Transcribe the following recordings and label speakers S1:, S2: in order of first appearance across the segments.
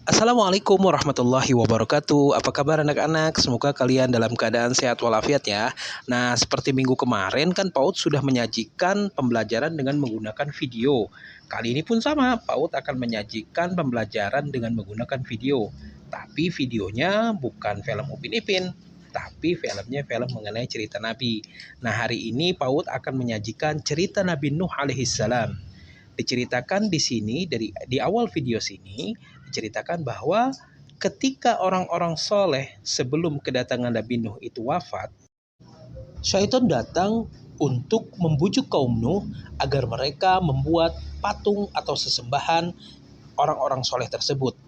S1: Assalamualaikum warahmatullahi wabarakatuh. Apa kabar anak-anak? Semoga kalian dalam keadaan sehat walafiat ya. Nah, seperti minggu kemarin kan PAUD sudah menyajikan pembelajaran dengan menggunakan video. Kali ini pun sama, PAUD akan menyajikan pembelajaran dengan menggunakan video. Tapi videonya bukan film Upin Ipin, tapi filmnya film mengenai cerita Nabi. Nah, hari ini PAUD akan menyajikan cerita Nabi Nuh alaihissalam. Diceritakan di sini di awal video sini diceritakan bahwa ketika orang-orang soleh sebelum kedatangan Nabi Nuh itu wafat, syaitan datang untuk membujuk kaum Nuh agar mereka membuat patung atau sesembahan orang-orang soleh tersebut.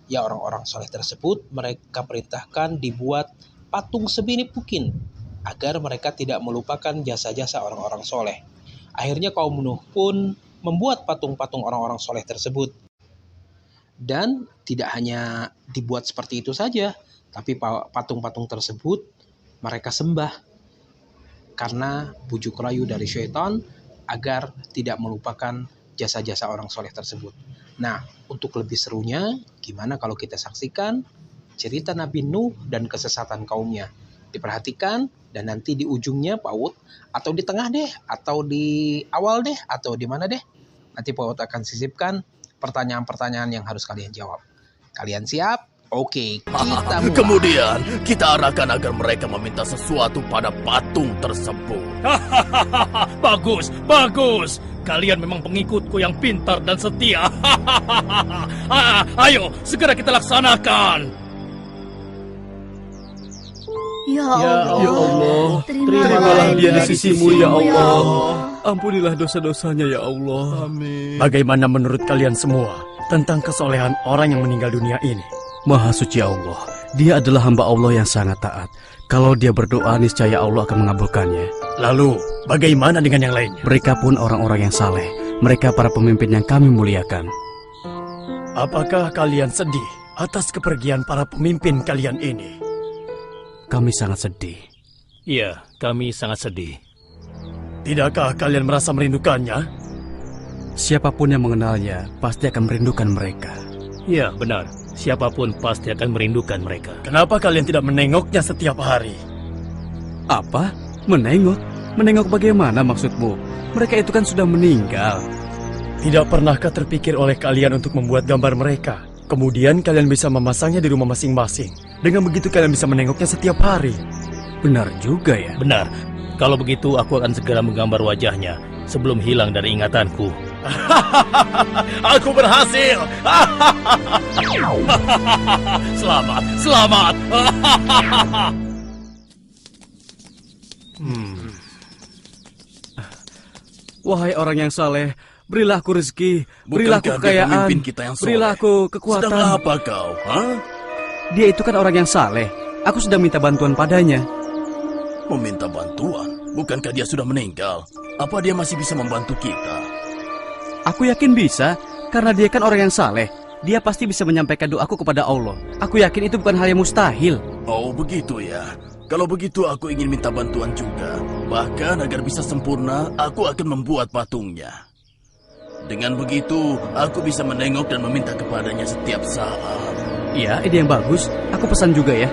S1: Ya, orang-orang soleh tersebut mereka perintahkan dibuat patung sebini mungkin agar mereka tidak melupakan jasa-jasa orang-orang soleh. Akhirnya kaum Nuh pun membuat patung-patung orang-orang soleh tersebut. Dan tidak hanya dibuat seperti itu saja, tapi patung-patung tersebut mereka sembah karena bujuk rayu dari syaitan agar tidak melupakan jasa-jasa orang soleh tersebut. Nah, untuk lebih serunya, gimana kalau kita saksikan cerita Nabi Nuh dan kesesatan kaumnya? Diperhatikan dan nanti di ujungnya PAUD, atau di tengah deh, atau di awal deh, atau di mana deh, nanti PAUD akan sisipkan pertanyaan-pertanyaan yang harus kalian jawab. Kalian siap? Oke, kita mulai.
S2: Kemudian kita arahkan agar mereka meminta sesuatu pada patung tersebut.
S3: Bagus, bagus. Kalian memang pengikutku yang pintar dan setia. Ayo, segera kita laksanakan.
S4: Ya Allah,
S3: terimalah dia di sisimu, ya Allah.
S2: Ampunilah dosa-dosanya ya Allah.
S3: Amin.
S2: Bagaimana menurut kalian semua tentang kesolehan orang yang meninggal dunia ini?
S5: Maha suci Allah, dia adalah hamba Allah yang sangat taat. Kalau dia berdoa, niscaya Allah akan mengabulkannya.
S2: Lalu, bagaimana dengan yang lainnya?
S5: Mereka pun orang-orang yang saleh. Mereka para pemimpin yang kami muliakan.
S2: Apakah kalian sedih atas kepergian para pemimpin kalian ini?
S5: Kami sangat sedih.
S3: Iya, kami sangat sedih.
S2: Tidakkah kalian merasa merindukannya?
S5: Siapapun yang mengenalnya pasti akan merindukan mereka.
S3: Iya, benar. Siapapun pasti akan merindukan mereka.
S2: Kenapa kalian tidak menengoknya setiap hari?
S5: Apa? Menengok? Menengok bagaimana maksudmu? Mereka itu kan sudah meninggal.
S2: Tidak pernahkah terpikir oleh kalian untuk membuat gambar mereka? Kemudian kalian bisa memasangnya di rumah masing-masing. Dengan begitu kalian bisa menengoknya setiap hari.
S5: Benar juga ya?
S3: Benar. Kalau begitu aku akan segera menggambar wajahnya sebelum hilang dari ingatanku.
S2: Aku berhasil. Selamat, selamat.
S5: Wahai orang yang saleh, berilah aku rezeki, berilah aku kekayaan, berilah aku kekuatan.
S2: Sedang apa kau?
S5: Dia itu kan orang yang saleh. Aku sedang minta bantuan padanya.
S2: Meminta bantuan? Bukankah dia sudah meninggal? Apa dia masih bisa membantu kita?
S5: Aku yakin bisa, karena dia kan orang yang saleh. Dia pasti bisa menyampaikan doaku kepada Allah. Aku yakin itu bukan hal yang mustahil.
S2: Oh, begitu ya. Kalau begitu aku ingin minta bantuan juga. Bahkan agar bisa sempurna, aku akan membuat patungnya. Dengan begitu, aku bisa menengok dan meminta kepadanya setiap saat.
S5: Iya, ide yang bagus. Aku pesan juga ya.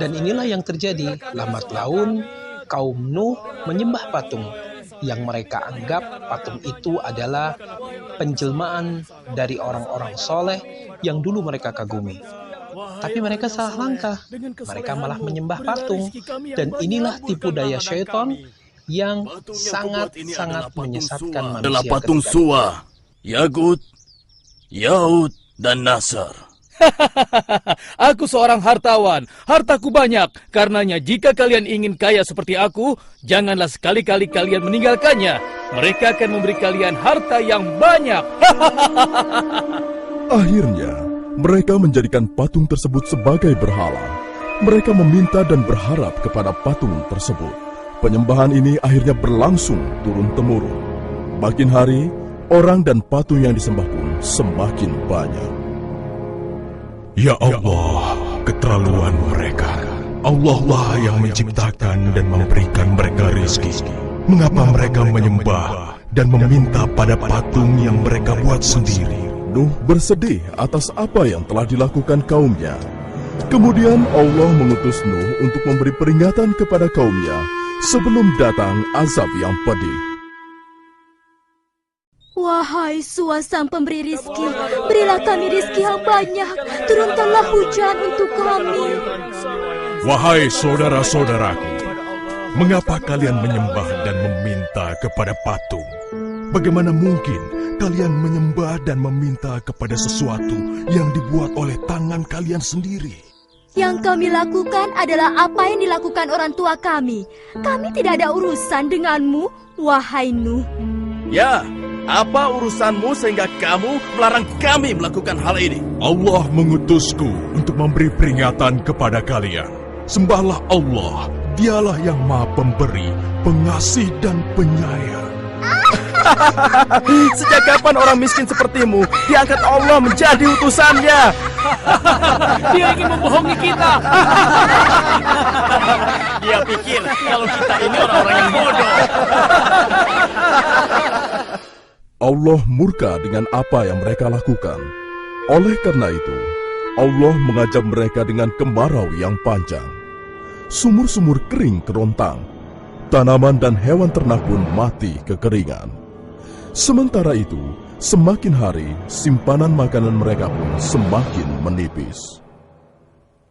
S1: Dan inilah yang terjadi. Lambat laun, kaum Nuh menyembah patung yang mereka anggap patung itu adalah penjelmaan dari orang-orang soleh yang dulu mereka kagumi. Tapi mereka salah langkah. Mereka malah menyembah patung. Dan inilah tipu daya syaitan yang sangat-sangat menyesatkan manusia.
S2: Adalah patung Suwa, Yagut, Yaud, dan Nasr.
S3: Aku seorang hartawan, hartaku banyak. Karenanya jika kalian ingin kaya seperti aku, janganlah sekali-kali kalian meninggalkannya. Mereka akan memberi kalian harta yang banyak.
S6: Akhirnya, mereka menjadikan patung tersebut sebagai berhala. Mereka meminta dan berharap kepada patung tersebut. Penyembahan ini akhirnya berlangsung turun-temurun. Makin hari, orang dan patung yang disembah pun semakin banyak.
S7: Ya Allah, keterlaluan mereka. Allah lah yang menciptakan dan memberikan mereka rezeki. Mengapa mereka menyembah dan meminta pada patung yang mereka buat sendiri.
S6: Nuh bersedih atas apa yang telah dilakukan kaumnya. Kemudian Allah mengutus Nuh untuk memberi peringatan kepada kaumnya sebelum datang azab yang pedih.
S4: Wahai Sang pemberi rizki, berilah kami rizki yang banyak. Turunkanlah hujan untuk kami.
S7: Wahai saudara-saudaraku, mengapa kalian menyembah dan meminta kepada patung? Bagaimana mungkin kalian menyembah dan meminta kepada sesuatu yang dibuat oleh tangan kalian sendiri?
S4: Yang kami lakukan adalah apa yang dilakukan orang tua kami. Kami tidak ada urusan denganmu, wahai Nuh.
S2: Ya, apa urusanmu sehingga kamu melarang kami melakukan hal ini?
S7: Allah mengutusku untuk memberi peringatan kepada kalian. Sembahlah Allah, dialah yang maha pemberi, pengasih dan penyayang.
S2: Sejak kapan orang miskin sepertimu diangkat Allah menjadi utusannya?
S3: Dia ingin membohongi kita.
S2: Dia pikir kalau kita ini orang-orang yang bodoh.
S6: Allah murka dengan apa yang mereka lakukan. Oleh karena itu, Allah mengajak mereka dengan kemarau yang panjang. Sumur-sumur kering kerontang. Tanaman dan hewan ternak pun mati kekeringan. Sementara itu, semakin hari, simpanan makanan mereka pun semakin menipis.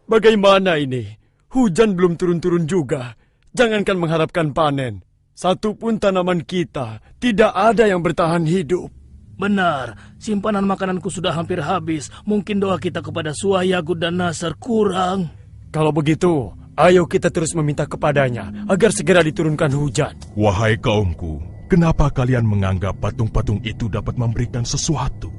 S8: Bagaimana ini? Hujan belum turun-turun juga. Jangankan mengharapkan panen. Satupun tanaman kita tidak ada yang bertahan hidup.
S3: Benar, simpanan makananku sudah hampir habis. Mungkin doa kita kepada Suah, Yagud, dan Nasr kurang.
S8: Kalau begitu, ayo kita terus meminta kepadanya agar segera diturunkan hujan.
S7: Wahai kaumku, kenapa kalian menganggap patung-patung itu dapat memberikan sesuatu?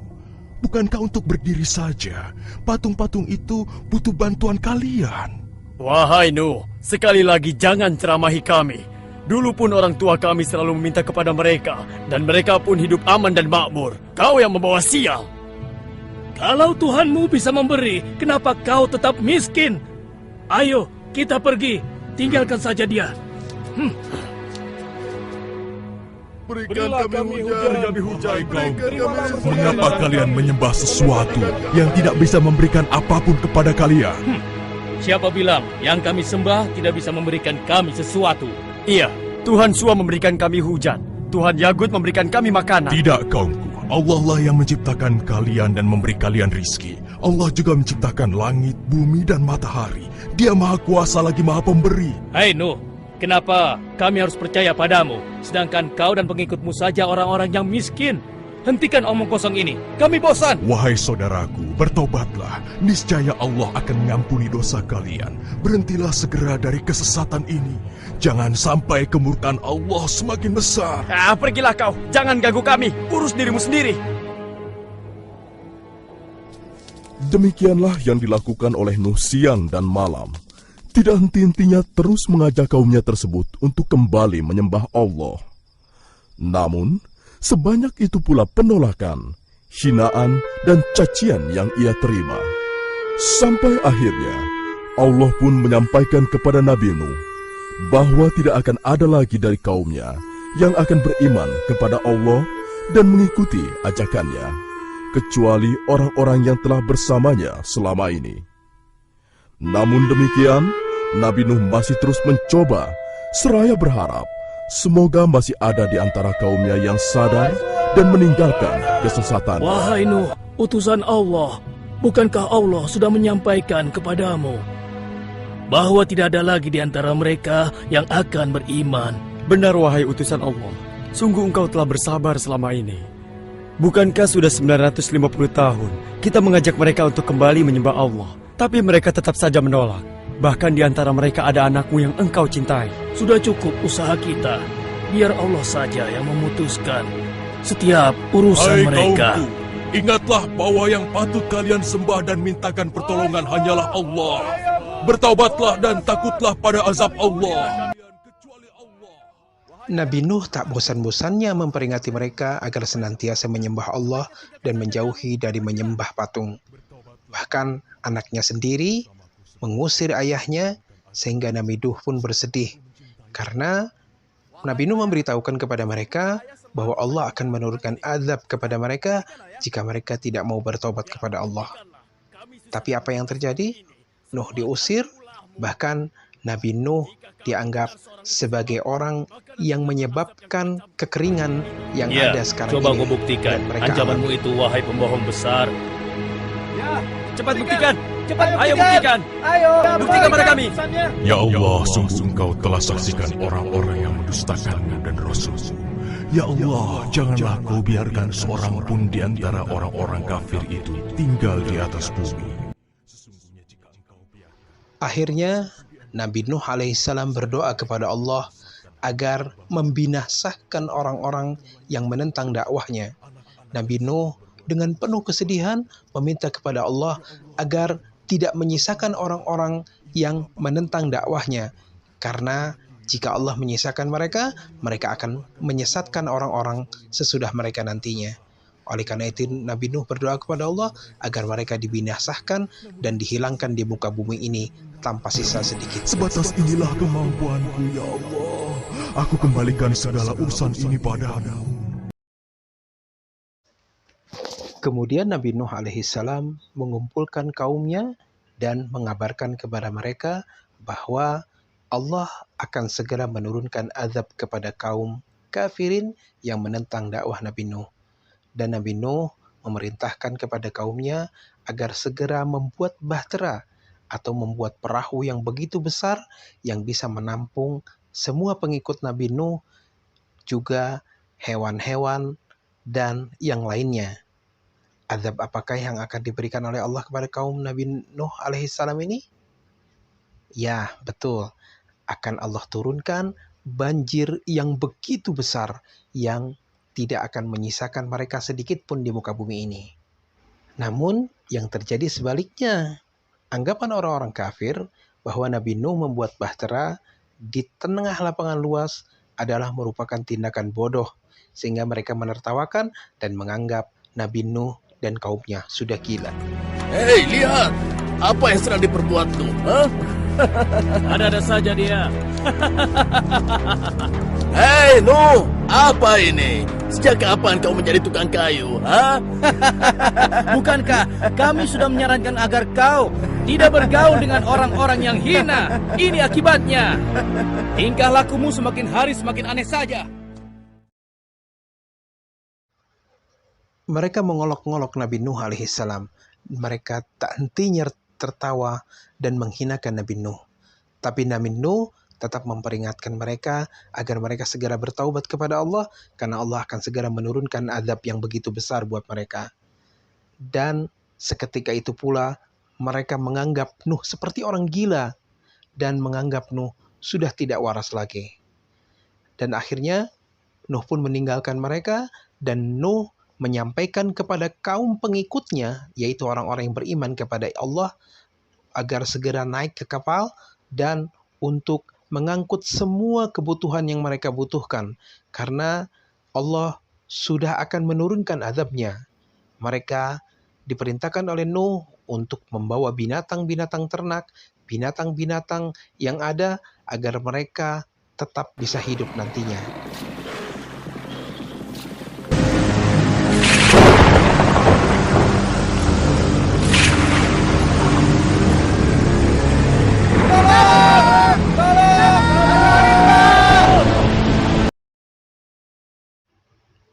S7: Bukankah untuk berdiri saja, patung-patung itu butuh bantuan kalian?
S8: Wahai Nuh, sekali lagi jangan ceramahi kami. Dulu pun orang tua kami selalu meminta kepada mereka, dan mereka pun hidup aman dan makmur. Kau yang membawa sial.
S3: Kalau Tuhanmu bisa memberi, kenapa kau tetap miskin? Ayo, kita pergi. Tinggalkan saja dia.
S6: Berikan kami hujan.
S7: Mengapa kalian menyembah sesuatu yang tidak bisa memberikan apapun kepada kalian?
S3: Siapa bilang yang kami sembah tidak bisa memberikan kami sesuatu?
S8: Iya, Tuhan Suah memberikan kami hujan. Tuhan Yagud memberikan kami makanan.
S7: Tidak, kaumku. Allah lah yang menciptakan kalian dan memberi kalian rizki. Allah juga menciptakan langit, bumi, dan matahari. Dia maha kuasa lagi maha pemberi.
S3: Hai Nuh, kenapa kami harus percaya padamu? Sedangkan kau dan pengikutmu saja orang-orang yang miskin. Hentikan omong kosong ini, kami bosan.
S7: Wahai saudaraku, bertobatlah. Niscaya Allah akan mengampuni dosa kalian. Berhentilah segera dari kesesatan ini. Jangan sampai kemurkaan Allah semakin besar.
S8: Pergilah kau, jangan ganggu kami. Urus dirimu sendiri.
S6: Demikianlah yang dilakukan oleh Nuh siang dan malam. Tidak henti-hentinya terus mengajak kaumnya tersebut untuk kembali menyembah Allah. Namun, sebanyak itu pula penolakan, hinaan, dan cacian yang ia terima. Sampai akhirnya, Allah pun menyampaikan kepada Nabi Nuh bahwa tidak akan ada lagi dari kaumnya yang akan beriman kepada Allah dan mengikuti ajakannya, kecuali orang-orang yang telah bersamanya selama ini. Namun demikian, Nabi Nuh masih terus mencoba, seraya berharap semoga masih ada di antara kaumnya yang sadar dan meninggalkan kesesatan.
S3: Wahai Nuh, utusan Allah, bukankah Allah sudah menyampaikan kepadamu bahwa tidak ada lagi di antara mereka yang akan beriman?
S8: Benar wahai utusan Allah, sungguh engkau telah bersabar selama ini. Bukankah sudah 950 tahun kita mengajak mereka untuk kembali menyembah Allah, tapi mereka tetap saja menolak. Bahkan di antara mereka ada anakmu yang engkau cintai.
S3: Sudah cukup usaha kita. Biar Allah saja yang memutuskan setiap urusan mereka.
S7: Kaumku, ingatlah bahwa yang patut kalian sembah dan mintakan pertolongan hanyalah Allah. Bertaubatlah dan takutlah pada azab Allah.
S1: Nabi Nuh tak bosan-bosannya memperingati mereka agar senantiasa menyembah Allah dan menjauhi dari menyembah patung. Bahkan anaknya sendiri mengusir ayahnya, sehingga Nabi Nuh pun bersedih karena Nabi Nuh memberitahukan kepada mereka bahwa Allah akan menurunkan azab kepada mereka jika mereka tidak mau bertobat kepada Allah. Tapi apa yang terjadi? Nuh diusir, bahkan Nabi Nuh dianggap sebagai orang yang menyebabkan kekeringan yang
S3: Ya,
S1: ada sekarang
S3: coba
S1: ini.
S3: kau buktikan
S1: Dan mereka
S3: ancamanmu
S1: aman.
S3: itu, wahai pembohong besar.
S5: Cepat buktikan. Cepat, ayo buktikan. Buktikan pada kami.
S7: Ya Allah, sungguh Engkau telah saksikan orang-orang yang mendustakan-Mu dan Rasul-Mu. Ya Allah, janganlah Kau biarkan seorang pun di antara orang-orang kafir itu tinggal di atas bumi.
S1: Akhirnya Nabi Nuh alaihissalam berdoa kepada Allah agar membinasakan orang-orang yang menentang dakwahnya. Nabi Nuh dengan penuh kesedihan meminta kepada Allah agar tidak menyisakan orang-orang yang menentang dakwahnya. Karena jika Allah menyisakan mereka, mereka akan menyesatkan orang-orang sesudah mereka nantinya. Oleh karena itu Nabi Nuh berdoa kepada Allah agar mereka dibinasakan dan dihilangkan di muka bumi ini tanpa sisa sedikit.
S7: Sebatas inilah kemampuanku, ya Allah. Aku kembalikan segala urusan ini padamu.
S1: Kemudian Nabi Nuh alaihissalam mengumpulkan kaumnya dan mengabarkan kepada mereka bahwa Allah akan segera menurunkan azab kepada kaum kafirin yang menentang dakwah Nabi Nuh. Dan Nabi Nuh memerintahkan kepada kaumnya agar segera membuat bahtera atau membuat perahu yang begitu besar yang bisa menampung semua pengikut Nabi Nuh, juga hewan-hewan dan yang lainnya. Azab apakah yang akan diberikan oleh Allah kepada kaum Nabi Nuh alaihissalam ini? Ya, betul. Akan Allah turunkan banjir yang begitu besar yang tidak akan menyisakan mereka sedikit pun di muka bumi ini. Namun, yang terjadi sebaliknya. Anggapan orang-orang kafir bahwa Nabi Nuh membuat bahtera di tengah lapangan luas adalah merupakan tindakan bodoh, sehingga mereka menertawakan dan menganggap Nabi Nuh dan kaumnya sudah gila.
S2: Hei, lihat! Apa yang sedang diperbuat Nuh? Hah?
S3: Ada-ada saja dia.
S2: Hei, Nuh! Apa ini? Sejak kapan kau menjadi tukang kayu? Hah?
S3: Bukankah kami sudah menyarankan agar kau tidak bergaul dengan orang-orang yang hina? Ini akibatnya. Tingkah lakumu semakin hari semakin aneh saja.
S1: Mereka mengolok-ngolok Nabi Nuh alaihissalam. Mereka tak hentinya tertawa dan menghinakan Nabi Nuh. Tapi Nabi Nuh tetap memperingatkan mereka agar mereka segera bertaubat kepada Allah, karena Allah akan segera menurunkan azab yang begitu besar buat mereka. Dan seketika itu pula mereka menganggap Nuh seperti orang gila dan menganggap Nuh sudah tidak waras lagi. Dan akhirnya Nuh pun meninggalkan mereka, dan Nuh menyampaikan kepada kaum pengikutnya, yaitu orang-orang yang beriman kepada Allah, agar segera naik ke kapal dan untuk mengangkut semua kebutuhan yang mereka butuhkan, karena Allah sudah akan menurunkan azabnya. Mereka diperintahkan oleh Nuh untuk membawa binatang-binatang ternak, binatang-binatang yang ada, agar mereka tetap bisa hidup nantinya.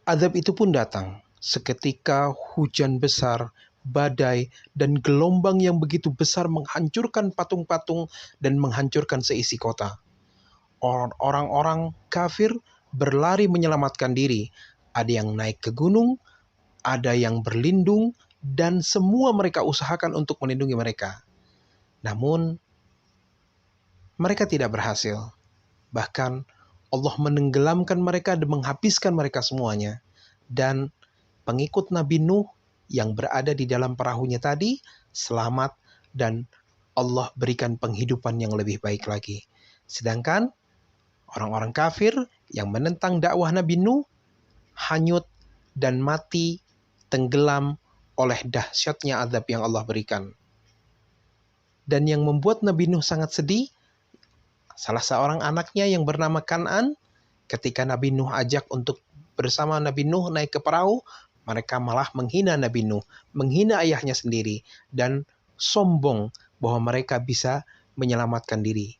S1: Azab itu pun datang. Seketika hujan besar, badai, dan gelombang yang begitu besar menghancurkan patung-patung dan menghancurkan seisi kota. Orang-orang kafir berlari menyelamatkan diri. Ada yang naik ke gunung, ada yang berlindung, dan semua mereka usahakan untuk melindungi mereka. Namun, mereka tidak berhasil. Bahkan, Allah menenggelamkan mereka dan menghabiskan mereka semuanya. Dan pengikut Nabi Nuh yang berada di dalam perahunya tadi selamat, dan Allah berikan penghidupan yang lebih baik lagi. Sedangkan orang-orang kafir yang menentang dakwah Nabi Nuh hanyut dan mati tenggelam oleh dahsyatnya azab yang Allah berikan. Dan yang membuat Nabi Nuh sangat sedih, salah seorang anaknya yang bernama Kan'an, ketika Nabi Nuh ajak untuk bersama Nabi Nuh naik ke perahu, mereka malah menghina Nabi Nuh, menghina ayahnya sendiri, dan sombong bahwa mereka bisa menyelamatkan diri.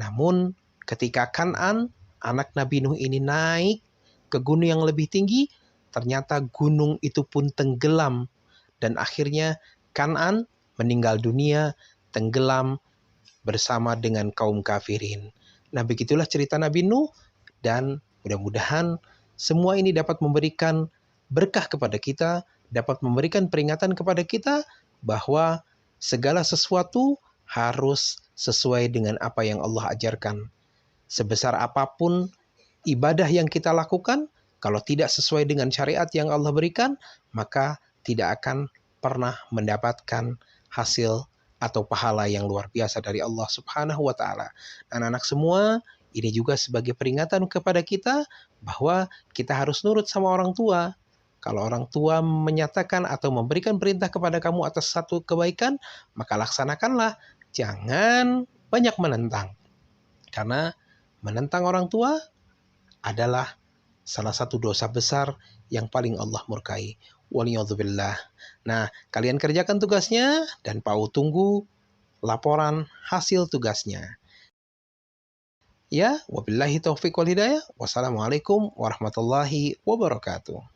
S1: Namun ketika Kan'an, anak Nabi Nuh ini naik ke gunung yang lebih tinggi, ternyata gunung itu pun tenggelam. Dan akhirnya Kan'an meninggal dunia, tenggelam bersama dengan kaum kafirin. Nah, begitulah cerita Nabi Nuh, dan mudah-mudahan semua ini dapat memberikan berkah kepada kita, dapat memberikan peringatan kepada kita bahwa segala sesuatu harus sesuai dengan apa yang Allah ajarkan. Sebesar apapun ibadah yang kita lakukan, kalau tidak sesuai dengan syariat yang Allah berikan, maka tidak akan pernah mendapatkan hasil atau pahala yang luar biasa dari Allah Subhanahu wa Ta'ala. Anak-anak semua, ini juga sebagai peringatan kepada kita bahwa kita harus nurut sama orang tua. Kalau orang tua menyatakan atau memberikan perintah kepada kamu atas satu kebaikan, maka laksanakanlah. Jangan banyak menentang. Karena menentang orang tua adalah salah satu dosa besar yang paling Allah murkai. Waliyadzubillah. Nah, kalian kerjakan tugasnya dan Pak tunggu laporan hasil tugasnya. Ya, wabillahi taufiq wal hidayah. Wassalamualaikum warahmatullahi wabarakatuh.